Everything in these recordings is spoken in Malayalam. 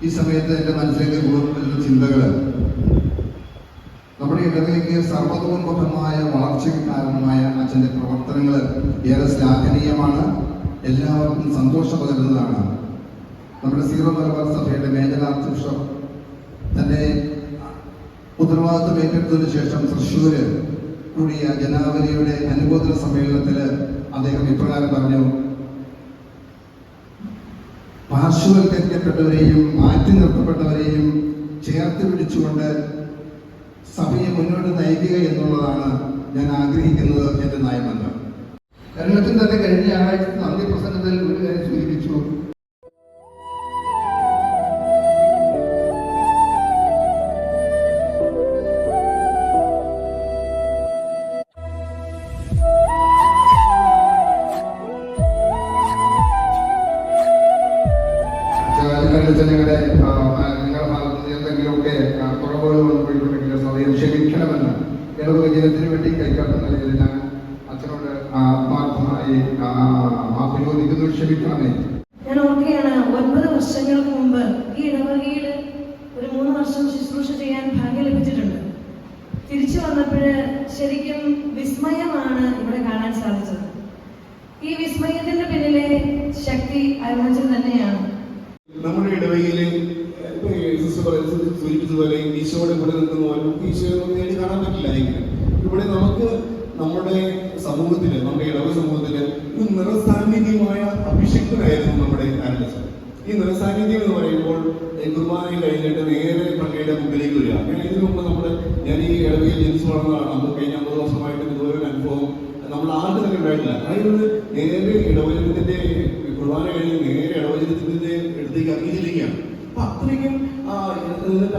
ഈ സമയത്ത് എൻ്റെ മനസ്സിലേക്ക് വരുന്ന ചിന്തകൾ നമ്മുടെ ഇടവകയ്ക്ക് സർവതോന്മുഖമായ വളർച്ചയ്ക്ക് കാരണമായ അച്ഛൻ്റെ പ്രവർത്തനങ്ങൾ ഏറെ ശ്ലാഘനീയമാണ്, എല്ലാവർക്കും സന്തോഷം പകരുന്നതാണ്. നമ്മുടെ സീറോ മലബാർ സഭയുടെ മേജർ ആർച്ച് ബിഷപ്പ് തന്റെ ഉത്തരവാദിത്വം ഏറ്റെടുത്തതിനു ശേഷം തൃശ്ശൂര് കൂടിയ ജനാവലിയുടെ അനുബോധന സമ്മേളനത്തിൽ അദ്ദേഹം ഇപ്രകാരം പറഞ്ഞു: പാർശ്വവൽക്കരിക്കപ്പെട്ടവരെയും മാറ്റി നിർത്തപ്പെട്ടവരെയും ചേർത്ത് പിടിച്ചുകൊണ്ട് സഭയെ മുന്നോട്ട് നയിക്കുക എന്നുള്ളതാണ് ഞാൻ ആഗ്രഹിക്കുന്നത് എന്റെ നയമന്ത്രം. കേരളത്തിൽ തന്നെ കഴിഞ്ഞ ആഴ്ച നന്ദി പ്രസംഗത്തിൽ ഒരു കാര്യം സൂചിപ്പിച്ചു. നിങ്ങളുടെ ഭാഗത്ത് എന്തെങ്കിലുമൊക്കെ കുറവുകൾ വന്നുപോയിട്ടുണ്ടെങ്കിൽ സ്വയം ക്ഷമിക്കണമെന്ന് ഇടവക ജനത്തിന് വേണ്ടി കൈക്കാട്ടുന്ന നിലയിൽ ഞാൻ അച്ഛനോട് ആത്മാർത്ഥമായി മാപ്പ് ചോദിക്കുന്നു. ക്ഷമിക്കണമേ. ഞാൻ ഓർക്കുകയാണ്, 9 വർഷങ്ങൾക്ക് മുമ്പ് ഈ ഇടവകയിൽ ഒരു 3 വർഷം ശുശ്രൂഷ ചെയ്യാൻ ഭാഗ്യം ലഭിച്ചിട്ടുണ്ട്. തിരിച്ചു വന്നപ്പോൾ ശരിക്കും വിസ്മയമാണ് ഇവിടെ കാണാൻ സാധിച്ചത്. ഈ വിസ്മയത്തിന്റെ പിന്നിലെ ശക്തി അരുണാചൽ തന്നെയാണ്. നമ്മുടെ ഇടവകയില് സൂചിപ്പിച്ചതുപോലെ ഈശോയുടെ കൂടെ നിൽക്കുന്ന ഈശോയെ നേടി കാണാൻ പറ്റില്ല. എങ്കിലും ഇവിടെ നമുക്ക് നമ്മുടെ സമൂഹത്തില്, നമ്മുടെ ഇടവക സമൂഹത്തില് ഒരു നിറസാന്നിധ്യമായ അഭിഷിക്തനായിരുന്നു നമ്മുടെ ആനന്ദൻ. ഈ നിറസാന്നിധ്യം എന്ന് പറയുമ്പോൾ കുർബാനയിൽ കഴിഞ്ഞിട്ട് നേരെ പള്ളിയുടെ മുമ്പിലേക്ക് വരിക. ഇതിനു മുമ്പ് ഞാൻ ഈ ഇടവകയിൽ ജനിച്ചു വളർന്നതാണ്. നമുക്ക് കഴിഞ്ഞ 50 വർഷമായിട്ട് ഇതുപോലെ ഒരു അനുഭവം നമ്മൾ ആർക്കും തന്നെ ഉണ്ടായിട്ടില്ല. അതായത് നേരെ ഇടവചനത്തിന്റെ കുർബാന കഴിഞ്ഞ് നേരെ ഇടവചനത്തിന്റെ അടുത്തേക്ക് ഇറങ്ങിയിരിക്കുകയാണ്. അപ്പൊ അത്രയ്ക്കും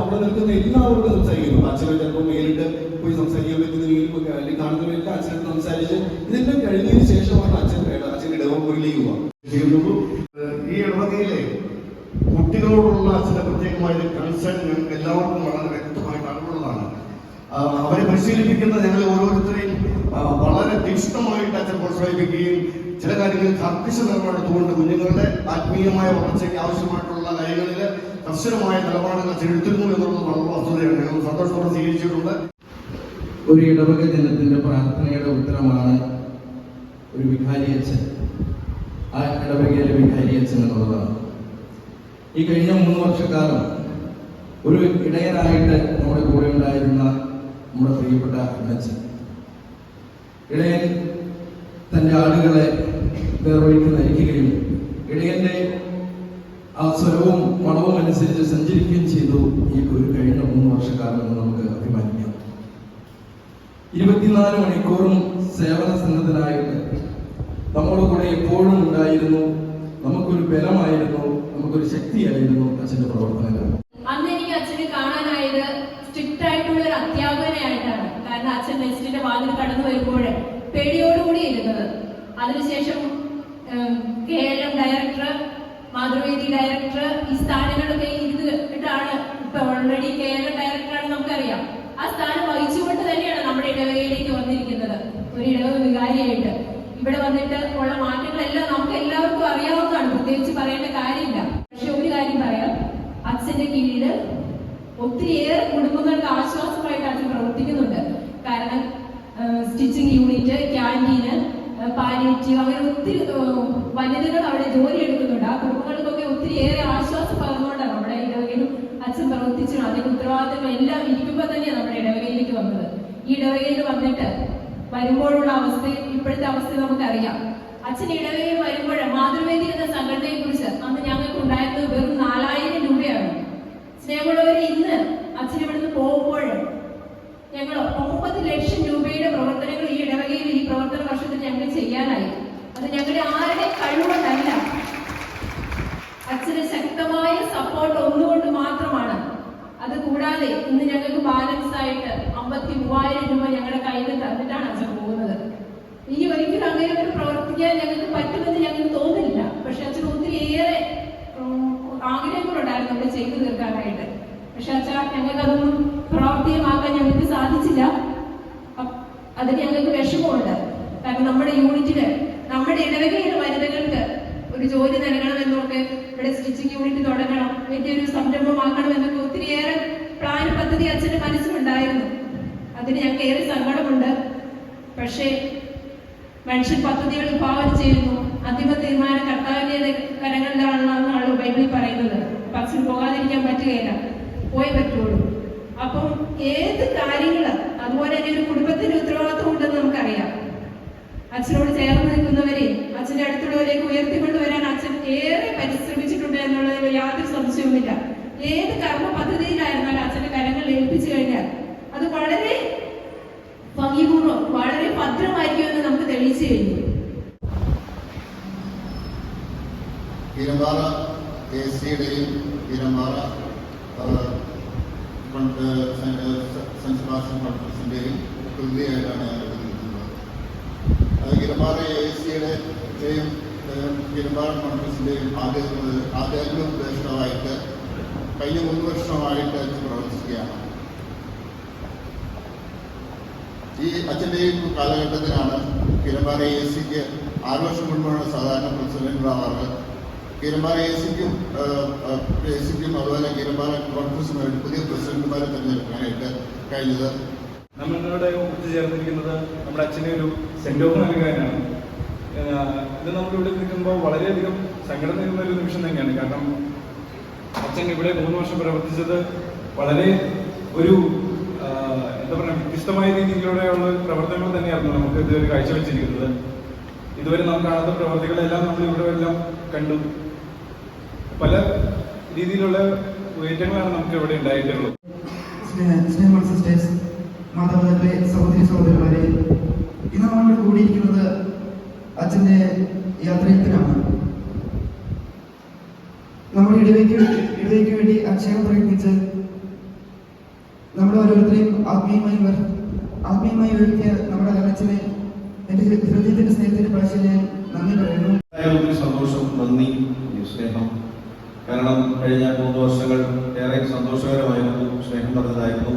അവിടെ നിൽക്കുന്ന എല്ലാവർക്കും സംസാരിക്കുന്നു. അച്ഛനെ ചിലപ്പോൾ നേരിട്ട് പോയി സംസാരിക്കാൻ പറ്റുന്നതിനും അല്ലെങ്കിൽ കാണുന്നവർക്ക് അച്ഛനോട് സംസാരിച്ച് ഇതെല്ലാം കഴിഞ്ഞതിന് ശേഷമാണ് അച്ഛൻ ഇടവമുറിയിലേക്ക് പോവാം. ഈ ഇടവകയിലെ കുട്ടികളോടുള്ള അച്ഛന്റെ പ്രത്യേകമായ കൺസേൺ ഞങ്ങൾക്ക് എല്ലാവർക്കും വളരെ വ്യക്തമായിട്ട് അറിവുള്ളതാണ്. അവരെ പരിശീലിപ്പിക്കുന്ന ഞങ്ങൾ ഓരോരുത്തരെയും വളരെ തീക്ഷ്ണമായിട്ട് അച്ഛൻ പ്രോത്സാഹിപ്പിക്കുകയും ചില കാര്യങ്ങളിൽ കർക്കശ നിലപാടെടുത്തുകൊണ്ട് കുഞ്ഞുങ്ങളുടെ ആത്മീയമായ വളർച്ചയ്ക്ക് ആവശ്യമായിട്ടുള്ള കാര്യങ്ങളിൽ കർശനമായ നിലപാടുകൾ അച്ഛൻ എടുത്തിരുന്നു എന്നുള്ളത് വളരെ വസ്തുതയാണ്. ഞങ്ങൾ സന്തോഷത്തോടെ സ്വീകരിച്ചിട്ടുണ്ട്. ഒരു ഇടവക ജനത്തിന്റെ പ്രാർത്ഥനയുടെ ഉത്തരമാണ് ഒരു വികാരി അച്ഛൻ, ആ ഇടവകയിലെ വികാരി അച്ഛൻ എന്നുള്ളതാണ്. ഈ കഴിഞ്ഞ 3 വർഷക്കാലം ഒരു ഇടയനായിട്ട് നമ്മുടെ കൂടെ ഉണ്ടായിരുന്ന നമ്മുടെ പ്രിയപ്പെട്ട അച്ഛൻ, ഇടയൻ തൻ്റെ ആടുകളെ വേർവഴിക്ക് നയിക്കുകയും ഇടയന്റെ ആ സ്വരവും മണവും അനുസരിച്ച് സഞ്ചരിക്കുകയും ചെയ്തു. ഈ ഒരു കഴിഞ്ഞ 3 വർഷക്കാലം എന്ന് നമുക്ക് അഭിമാനിക്കാം. 24 മണിക്കൂറും സേവന സന്നദ്ധനായിട്ട് നമ്മുടെ കൂടെ എപ്പോഴും ഉണ്ടായിരുന്നു. നമുക്കൊരു ബലമായിരുന്നു, നമുക്കൊരു ശക്തിയായിരുന്നു അച്ഛന്റെ പ്രവർത്തനങ്ങൾ. അന്ന് എനിക്ക് അച്ഛനെ കാണാനായത് സ്ട്രിക്റ്റ് ആയിട്ടുള്ള ഒരു അധ്യാപകനായിട്ടാണ്. കാരണം അച്ഛൻ നെസ്റ്റിന്റെ വാതിൽ കടന്നു വരുമ്പോൾ പേടിയോടുകൂടി ഇരുന്നത്. അതിനുശേഷം KLM ഡയറക്ടർ, മാതൃവേദി ഡയറക്ടർ, ഈ സ്ഥാനങ്ങളൊക്കെ ഇരുന്നിട്ടാണ് ഇപ്പൊ ഓൾറെഡി KLM ഡയറക്ടറാണ് നമുക്കറിയാം. ആ സ്ഥാനം വഹിച്ചുകൊണ്ട് തന്നെയാണ് നമ്മുടെ ഇടവകയിലേക്ക് വന്നിരിക്കുന്നത്. ഒരു ഇടവക വികാരിയായിട്ട് ഇവിടെ വന്നിട്ട് ഉള്ള മാറ്റങ്ങളെല്ലാം നമുക്ക് എല്ലാവർക്കും അറിയാവുന്നതാണ്, പ്രത്യേകിച്ച് പറയേണ്ട കാര്യമില്ല. പക്ഷെ ഒരു കാര്യം പറയാം, അച്ഛന്റെ കീഴിൽ ഒത്തിരിയേറെ കുടുംബങ്ങൾക്ക് ആശ്വാസമായിട്ട് അച്ഛൻ പ്രവർത്തിക്കുന്നുണ്ട്. കാരണം സ്റ്റിച്ചിങ് യൂണിറ്റ്, ക്യാൻറ്റീന്, പാലിയേറ്റീവ്, അങ്ങനെ ഒത്തിരി വനിതകൾ അവിടെ ജോലി എടുക്കുന്നുണ്ട്. ആ കുടുംബങ്ങൾക്കൊക്കെ ഒത്തിരിയേറെ ആശ്വാസം പകർന്നുകൊണ്ടാണ് നമ്മുടെ ഇടവകയിലും അച്ഛൻ പ്രവർത്തിച്ചു. അതിന്റെ ഉത്തരവാദിത്തങ്ങൾ എല്ലാം ഇരിക്കുമ്പോൾ തന്നെയാണ് നമ്മുടെ ഇടവകയിലേക്ക് വന്നത്. ഈ ഇടവകയിൽ വന്നിട്ട് വരുമ്പോഴുള്ള അവസ്ഥ, ഇപ്പോഴത്തെ അവസ്ഥ നമുക്കറിയാം. അച്ഛൻ ഇടവകയിൽ വരുമ്പോൾ മാതൃവേദി എന്ന സംഘടനയെ കുറിച്ച് അന്ന് ഞങ്ങൾക്ക് ഉണ്ടായിരുന്നത് വെറും 4000 രൂപയാണ്. സ്നേഹമുള്ളവരെ, ഇന്ന് അച്ഛൻ ഇവിടുന്ന് പോകുമ്പോൾ ഞങ്ങൾ 9 ലക്ഷം രൂപയുടെ പ്രവർത്തനങ്ങൾ ഈ ഇടവകയിൽ ഈ പ്രവർത്തന വർഷത്തിൽ ഞങ്ങൾ ചെയ്യാനായി. അത് ഞങ്ങളുടെ ആരുടെ കഴിവുകൊണ്ടല്ല, അച്ഛന് ശക്തമായ സപ്പോർട്ട് ഒന്നുകൊണ്ട് മാത്രമാണ്. അത് കൂടാതെ ഇന്ന് ഞങ്ങൾക്ക് ബാലൻസ് ആയിട്ട് 53,000 രൂപ ഞങ്ങളുടെ കയ്യിൽ തന്നിട്ടാണ് അച്ഛൻ പോകുന്നത്. ഇനി ഒരിക്കലും അങ്ങനെ ഒരു പ്രവർത്തിക്കാൻ ഞങ്ങൾക്ക് പറ്റുമെന്ന് ഞങ്ങൾക്ക് തോന്നില്ല. പക്ഷെ അച്ഛൻ ഒത്തിരിയേറെ ആഗ്രഹങ്ങളുണ്ടായിരുന്നു നമ്മൾ ചെയ്തു തീർക്കാനായിട്ട്. പക്ഷെ അച്ഛാ, ഞങ്ങൾക്ക് അതൊന്നും പ്രാവർത്തികമാക്കാൻ ഞങ്ങൾക്ക് സാധിച്ചില്ല. അതിന് ഞങ്ങൾക്ക് വിഷമമുണ്ട്. കാരണം നമ്മുടെ യൂണിറ്റില്, നമ്മുടെ ഇടവകയിലെ വനിതകൾക്ക് ഒരു ഒരു ജോലി നൽകണമെന്നൊക്കെ, ഇവിടെ സ്റ്റിച്ചിങ് യൂണിറ്റ് തുടങ്ങണം, വലിയൊരു സംരംഭമാക്കണമെന്നൊക്കെ ഒത്തിരിയേറെ പ്ലാൻ പദ്ധതി അച്ഛൻ്റെ മനസ്സിലുണ്ടായിരുന്നു. അതിന് ഞങ്ങൾക്ക് ഏറെ സങ്കടമുണ്ട്. പക്ഷേ മനുഷ്യൻ പദ്ധതികൾ വിഭാവനം ചെയ്യുന്നു, അന്തിമ തീരുമാനം കർത്താവിന്റെ കരങ്ങളിലാണെന്നാണ് ബൈബിളിൽ പറയുന്നത്. അപ്പം അച്ഛന് പോകാതിരിക്കാൻ പറ്റുകയില്ല, പോയേ പറ്റുള്ളൂ. അപ്പം ഏത് കാര്യങ്ങൾ, അതുപോലെ തന്നെ ഒരു കുടുംബത്തിന്റെ ഉത്തരവാദിത്വം ഉണ്ടെന്ന് നമുക്കറിയാം. അച്ഛനോട് ചേർന്ന് നിൽക്കുന്നവരെ, അച്ഛൻ്റെ അടുത്തുള്ളവരേക്ക് ഉയർത്തിക്കൊണ്ടുവരാൻ അച്ഛൻ ഏറെ പരിശ്രമിച്ചിട്ടുണ്ട് എന്നുള്ളതിൽ യാതൊരു സംശയവുമില്ല. ഏത് കർമ്മ പദ്ധതിയിലായിരുന്നാലും അച്ഛൻ്റെ കരങ്ങൾ ഏൽപ്പിച്ചു കഴിഞ്ഞാൽ അത് വളരെ ഭംഗിപൂർവ്വം, വളരെ ഭദ്രമായിരിക്കുമെന്ന് നമുക്ക് തെളിയിച്ചു കഴിഞ്ഞു. കീരമ്പാറ ACയുടെയും കീരമ്പാറ സെന്റ് സെബാസ്റ്റ്യൻ കോൺഫറൻസിന്റെയും പ്രതിനിധിയായിട്ടാണ് ഞാൻ ഇവിടെ നിൽക്കുന്നത്. കീരമ്പാറ ACയുടെയും കീരമ്പാറ കോൺഫറൻസിന്റെയും ആധ്യാത്മിക ഉപദേഷ്ടാവായിട്ട് കഴിഞ്ഞ 3 വർഷമായിട്ട് പ്രവർത്തിക്കുകയാണ്. ഈ അച്ഛൻ്റെയും കാലഘട്ടത്തിലാണ് കീരമ്പാറ ACക്ക് 6 വർഷം മുൻപാണ് സാധാരണ പ്രസിഡന്റ് ആവാറ്. കീരമ്പാറ ACക്കും അതുപോലെ കീരമ്പാറ കോൺഫറൻസുമായിട്ട് പുതിയ പ്രസിഡന്റുമാരെ തിരഞ്ഞെടുക്കാനായിട്ട് കഴിഞ്ഞത്. നമ്മളിവിടെ ഒത്തുചേർന്നിരിക്കുന്നത് നമ്മുടെ അച്ഛനെ ഒരു സെൻഡ് ഓഫ് നൽകാനാണ്. ഇത് നമ്മളിവിടെ നിൽക്കുമ്പോൾ വളരെയധികം സങ്കടം നേരുന്ന ഒരു നിമിഷം തന്നെയാണ്. കാരണം അച്ഛൻ ഇവിടെ 3 വർഷം പ്രവർത്തിച്ചത് വളരെ ഒരു എന്താ പറയുക, വ്യത്യസ്തമായ രീതിയിലൂടെയുള്ള പ്രവർത്തനങ്ങൾ തന്നെയായിരുന്നു നമുക്ക് ഇതുവരെ കാഴ്ചവെച്ചിരിക്കുന്നത്. ഇതുവരെ നാം കാണാത്ത പ്രവർത്തികളെല്ലാം നമ്മൾ ഇവിടെ എല്ലാം കണ്ടു. പല രീതിയിലുള്ള ഉയറ്റങ്ങളാണ് നമുക്ക് ഇവിടെ ഉണ്ടായിട്ടുള്ളത്. സിസ്റ്റേഴ്സ്, മാതാപിതാക്കളെ, സഹോദരി സഹോദരന്മാരെ, ഇന്ന് നമ്മൾ കൂടിയിരിക്കുന്നത് അച്ഛൻ്റെ യാത്രയത്തിലാണ്. നമ്മുടെ ഇടവയ്ക്ക് വേണ്ടി അക്ഷയം പ്രയത്നിച്ച് നമ്മുടെ ഓരോരുത്തരെയും ആത്മീയമായി ഉയർത്തിയ നമ്മുടെ അച്ഛനെ എൻ്റെ ഹൃദയത്തിന്റെ സ്നേഹത്തിന്റെ ഭാഷയിൽ ഞാൻ നന്ദി പറയുന്നു. ഒത്തിരി സന്തോഷം, നന്ദി, സ്നേഹം. കാരണം കഴിഞ്ഞ 3 വർഷങ്ങൾ ഏറെ സന്തോഷകരമായിരുന്നു, സ്നേഹം നിറഞ്ഞതായിരുന്നു.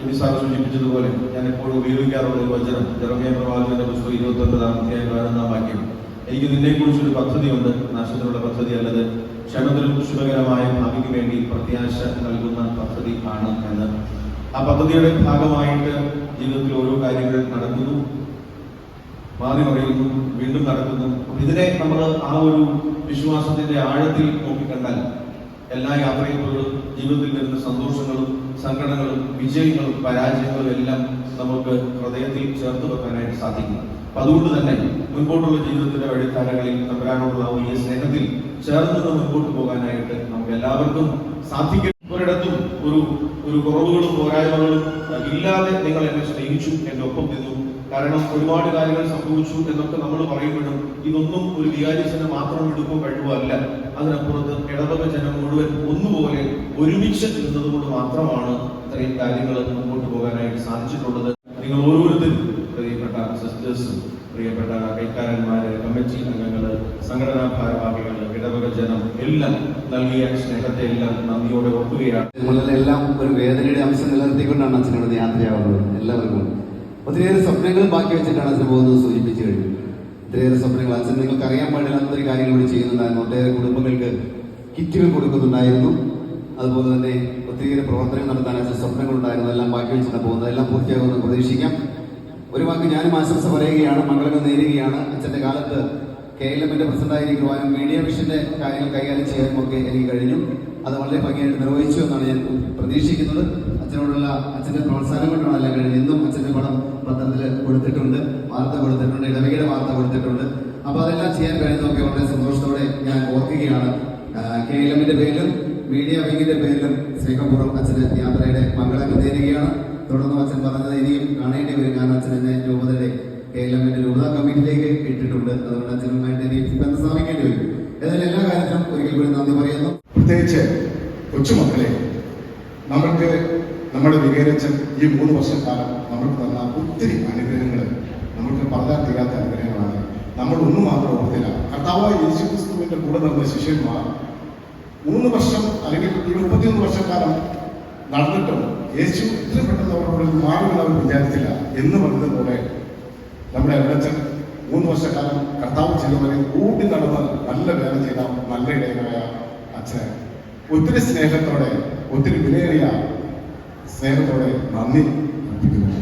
ഇനി സാർ സൂചിപ്പിച്ചതുപോലെ ഞാൻ എപ്പോഴും ഉപയോഗിക്കാറുള്ള ഒരു വചനം, ജെറമ്യാ പ്രവാചകന്റെ പുസ്തകം 29-ാം വാക്യം. എനിക്ക് നിന്നെക്കുറിച്ചൊരു പദ്ധതിയുണ്ട്, നാശത്തിനുള്ള പദ്ധതി അല്ലത്, ക്ഷേമത്തിലും ശുഭകരമായ ഭാവിക്ക് വേണ്ടി പ്രത്യാശ നൽകുന്ന പദ്ധതി ആണ് എന്ന്. ആ പദ്ധതിയുടെ ഭാഗമായിട്ട് ജീവിതത്തിൽ ഓരോ കാര്യങ്ങൾ നടക്കുന്നു, മാറി മറിയുന്നു, വീണ്ടും നടക്കുന്നു. ഇതിനെ നമ്മൾ ആ ഒരു വിശ്വാസത്തിന്റെ ആഴത്തിൽ നോക്കിക്കണ്ടാൽ എല്ലാ യാത്രകളും ജീവിതത്തിൽ വരുന്ന സന്തോഷങ്ങളും സങ്കടങ്ങളും വിജയങ്ങളും പരാജയങ്ങളും എല്ലാം നമുക്ക് ഹൃദയത്തിൽ ചേർത്ത് വെക്കാനായിട്ട് സാധിക്കും. അപ്പൊ അതുകൊണ്ട് തന്നെ മുൻപോട്ടുള്ള ജീവിതത്തിന്റെ വഴിത്താരകളിൽ തമ്പുരാനോടുള്ള ഈ സ്നേഹത്തിൽ ചേർന്ന് മുൻപോട്ട് പോകാനായിട്ട് നമുക്ക് എല്ലാവർക്കും സാധിക്കും. ഒരിടത്തും ഒരു കുറവുകളും പോരായ്മകളും ഇല്ലാതെ നിങ്ങൾ എന്നെ സ്നേഹിച്ചു, എന്റെ ഒപ്പം നിന്നു. കാരണം ഒരുപാട് കാര്യങ്ങൾ സംഭവിച്ചു എന്നൊക്കെ നമ്മൾ പറയുമ്പോഴും ഇതൊന്നും ഒരു വികാരിച്ചനെ മാത്രം എടുക്കോ കഴിവോ അല്ല. അതിനപ്പുറത്ത് ഇടവക ജനം മുഴുവൻ ഒന്നുപോലെ ഒരുമിച്ച് നിന്നതുകൊണ്ട് മാത്രമാണ് ഇത്രയും കാര്യങ്ങൾ മുൻപോട്ട് പോകാനായിട്ട് സാധിച്ചിട്ടുള്ളത്. നിങ്ങൾ ഓരോരുത്തരും, പ്രിയപ്പെട്ട സിസ്റ്റേഴ്സും, പ്രിയപ്പെട്ട കൈക്കാരന്മാര്, കമ്മിറ്റി അംഗങ്ങള്, സംഘടനാ ഭാരവാഹികൾ, ഇടവക ജനം എല്ലാം നൽകിയ സ്നേഹത്തെ എല്ലാം നന്ദിയോടെ ഓർക്കുകയാണ്. നമ്മളെല്ലാം ഒരു വേദനയുടെ അംശം നിലനിർത്തിക്കൊണ്ടാണ് അച്ഛനോട് യാത്രയാവുന്നത്. എല്ലാവർക്കും ഒത്തിരിയേറെ സ്വപ്നങ്ങൾ ബാക്കി വെച്ചിട്ടാണ് അച്ഛൻ പോകുന്നത് സൂചിപ്പിച്ചു കഴിഞ്ഞു. ഒത്തിരിയേറെ സ്വപ്നങ്ങൾ അച്ഛൻ നിങ്ങൾക്ക് അറിയാൻ പാടില്ലാത്ത ഒത്തിരി കാര്യങ്ങൾ കൂടി ചെയ്യുന്നുണ്ടായിരുന്നു. ഒട്ടേറെ കുടുംബങ്ങൾക്ക് കിറ്റുകൾ കൊടുക്കുന്നുണ്ടായിരുന്നു. അതുപോലെ തന്നെ ഒത്തിരിയേറെ പ്രവർത്തനങ്ങൾ നടത്താൻ അച്ഛൻ സ്വപ്നങ്ങളുണ്ടായിരുന്നു. എല്ലാം ബാക്കി വെച്ചിട്ടാണ് പോകുന്നത്. എല്ലാം പൂർത്തിയാകുമെന്ന് പ്രതീക്ഷിക്കാം. ഒരു വാക്ക് ഞാനും ആശംസ പറയുകയാണ്, മംഗളങ്ങൾ നേരുകയാണ്. അച്ഛൻ്റെ കാലത്ത് KLMന്റെ പ്രസിഡന്റായിരിക്കുവാനും മീഡിയ മിഷന്റെ കാര്യങ്ങൾ കൈകാര്യം ചെയ്യാനും ഒക്കെ എനിക്ക് കഴിഞ്ഞു. അത് വളരെ ഭംഗിയായിട്ട് നിർവഹിച്ചു എന്നാണ് ഞാൻ പ്രതീക്ഷിക്കുന്നത്. അച്ഛനോടുള്ള അച്ഛൻ്റെ പ്രോത്സാഹനം കൊണ്ടാണ് എല്ലാം കഴിഞ്ഞത്. ഇന്നും അച്ഛൻ്റെ പടം പത്രത്തിൽ കൊടുത്തിട്ടുണ്ട്, വാർത്ത കൊടുത്തിട്ടുണ്ട്, ഇടവകയുടെ വാർത്ത കൊടുത്തിട്ടുണ്ട്. അപ്പോൾ അതെല്ലാം ചെയ്യാൻ കഴിഞ്ഞതൊക്കെ വളരെ സന്തോഷത്തോടെ ഞാൻ ഓർക്കുകയാണ്. KLMന്റെ പേരിലും മീഡിയ വിങ്ങിന്റെ പേരിലും സ്നേഹപൂർവ്വം അച്ഛന് യാത്രയുടെ മംഗളങ്ങൾ നേരുകയാണ്. തുടർന്ന് അച്ഛൻ പറഞ്ഞത് ഇനിയും കാണേണ്ടി വരും. കാരണം അച്ഛൻ എന്നെ രൂപതയുടെ KLMന്റെ രൂപതാ കമ്മിറ്റിയിലേക്ക് ഇട്ടിട്ടുണ്ട്. അതുകൊണ്ട് അച്ഛനുമായിട്ട് ഇനി ബന്ധം സ്ഥാപിക്കേണ്ടി വരും. ഏതായാലും എല്ലാ കാര്യത്തിലും ഒരിക്കൽ കൂടി നന്ദി പറയുന്നു. പ്രത്യേകിച്ച് കൊച്ചുമക്കളെ, നമ്മൾക്ക് നമ്മുടെ വികാരച്ചൻ ഈ 3 വർഷക്കാലം നമ്മൾക്ക് തന്ന ഒത്തിരി അനുഗ്രഹങ്ങൾ നമുക്ക് പറഞ്ഞാൽ തീരാത്ത അനുഗ്രഹങ്ങളാണ്. നമ്മൾ ഒന്നും മാത്രം ഓർത്തില്ല. കർത്താവായ യേശുക്രിസ്തുവിന്റെ കൂടെ നടന്ന ശിഷ്യന്മാർ 3 വർഷം അല്ലെങ്കിൽ 31 വർഷക്കാലം നടന്നിട്ടും യേശു ഇത്ര പെട്ടെന്ന് അവരോട് മാറുമെന്ന് അവർ വിചാരിച്ചില്ല എന്ന് പറഞ്ഞതുപോലെ നമ്മുടെ അച്ഛൻ 3 വർഷക്കാലം കർത്താവ് ചെയ്തവരെ ഓടി നടന്ന് നല്ല വേല ചെയ്ത നല്ല ഇടയനായ അച്ഛനെ ഒത്തിരി സ്നേഹത്തോടെ ഒത്തിരി വിലയേറിയ സ്നേഹത്തോടെ നന്ദി അർപ്പിക്കുന്നു.